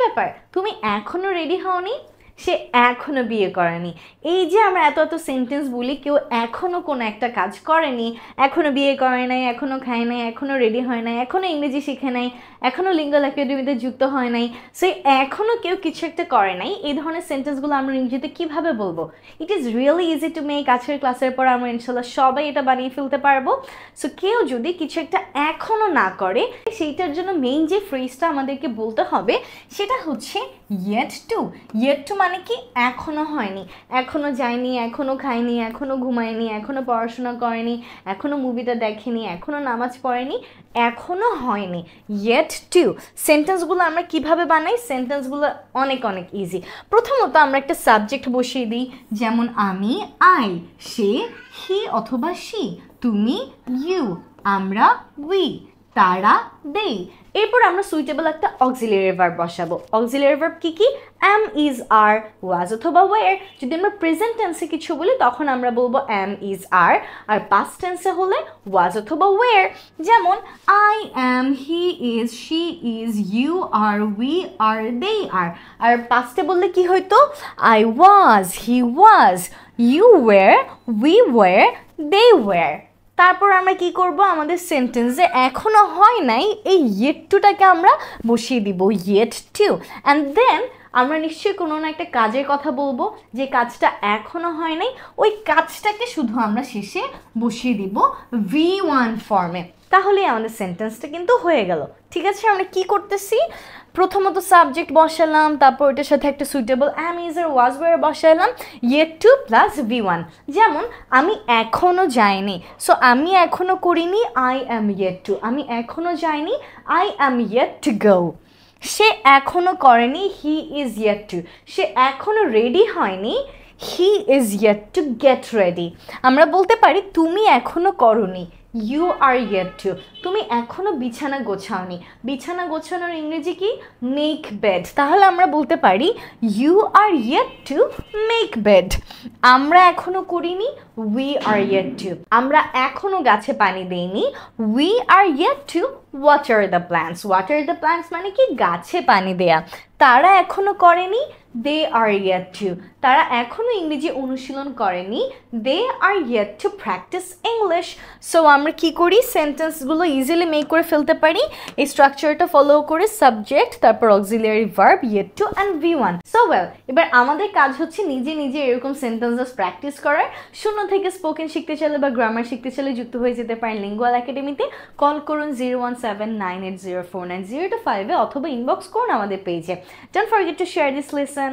ব্যাপার, তুমি এখনো রেডি হওনি? সে এখনো বিয়ে করেনি। এই যে আমরা এত এত সেন্টেন্স বলি, কেউ এখনো কোনো একটা কাজ করেনি, এখনো বিয়ে করে নাই, এখনো খায় নাই, এখনো রেডি হয় নাই, এখনো ইংরেজি শিখে নাই, এখনো লিঙ্গুয়াল একাডেমিতে যুক্ত হয় নাই, সে এখনো কেউ কিছু একটা করে নাই, এই ধরনের সেন্টেন্সগুলো আমরা ইংরেজিতে কিভাবে বলবো? It is really easy to make. আজকের ক্লাসের পর আমরা ইনশাল্লাহ সবাই এটা বানিয়ে ফেলতে পারবো। সো কেউ যদি কিছু একটা এখনো না করে, সেইটার জন্য মেইন যে ফ্রেজটা আমাদেরকে বলতে হবে সেটা হচ্ছে yet to। yet to মানে কি? এখনো হয়নি, এখনো যায়নি, এখনো খায়নি, এখনো ঘুমায়নি, এখনো পড়াশোনা করেনি, এখনো মুভিটা দেখেনি, এখনো নামাজ পড়েনি, এখনো হয়নি। yet to সেন্টেন্সগুলো আমরা কিভাবে বানাই? সেন্টেন্সগুলো অনেক অনেক ইজি। প্রথমত আমরা একটা সাবজেক্ট বসিয়ে দিই, যেমন আমি আই, সে হি অথবা শি, তুমি ইউ, আমরা উই, তারা দে। এরপর আমরা সুইটেবল একটা অক্সিলারি ভার্ব বসাবো। অক্সিলারি ভার্ব কি কি? am, is, are, was অথবা were। যদি আমরা প্রেজেন্ট টেন্সে কিছু বলি তখন আমরা বলবো am, is, are, আর পাস্ট টেন্সে হলে was অথবা were। যেমন I am, he is, she is, you are, we are, they are। আর পাস্টে বললে কি হইতো? I was, he was, you were, we were, they were। তারপর আমরা কি করব? আমাদের সেন্টেন্সে এখনো হয় নাই এই yet toটাকে আমরা বসিয়ে দিব, yet to। অ্যান্ড দেন আমরা নিশ্চয়ই কোনো না একটা কাজের কথা বলবো, যে কাজটা এখনো হয় নাই, ওই কাজটাকে শুধু আমরা শেষে বসিয়ে দিব V1 ফর্মে। তাহলে আমাদের সেন্টেন্সটা কিন্তু হয়ে গেল। ঠিক আছে, আমরা কি করতেছি? প্রথমত সাবজেক্ট বসালাম, তারপর এটার সাথে একটা suitable am, is, or was, were বসালাম, yet to প্লাস V1। যেমন আমি এখনো যাইনি, সো আমি এখনো করিনি, I am yet to। আমি এখনো যাইনি, I am yet to go। সে এখনো করেনি, he is yet to। সে এখনো রেডি হয়নি, he is yet to get ready। আমরা বলতে পারি তুমি এখনো করনি, you are yet to। তুমি এখনো বিছানা গোছাওনি, বিছানা গোছানোর ইংরেজি কি? make bed। তাহলে আমরা বলতে পারি you are yet to make bed। আমরা এখনো করিনি, we are yet to। আমরা এখনো গাছে পানি দেইনি, we are yet to water the plants। water the plants মানে কি? গাছে পানি দেয়া। তারা এখনো করেনি, they are yet to। তারা এখনো ইংরেজি অনুশীলন করেনি, they are yet to practice English। So আমরা কি করি? সেন্টেন্সগুলো ইজিলি মেক করে ফেলতে পারি এই স্ট্রাকচারটা ফলো করে, সাবজেক্ট, তারপর auxiliary verb, yet to and V1। So well, এবার আমাদের কাজ হচ্ছে নিজে নিজে এরকম সেন্টেন্সেস প্র্যাকটিস করার। শূন্য থেকে স্পোকেন শিখতে চাইলে বা গ্রামার শিখতে চাইলে যুক্ত হয়ে যেতে পারেন লিঙ্গুয়াল একাডেমিতে। কল করুন 01798049025 অথবা ইনবক্স করুন আমাদের পেজে। Don't forget to share this lesson.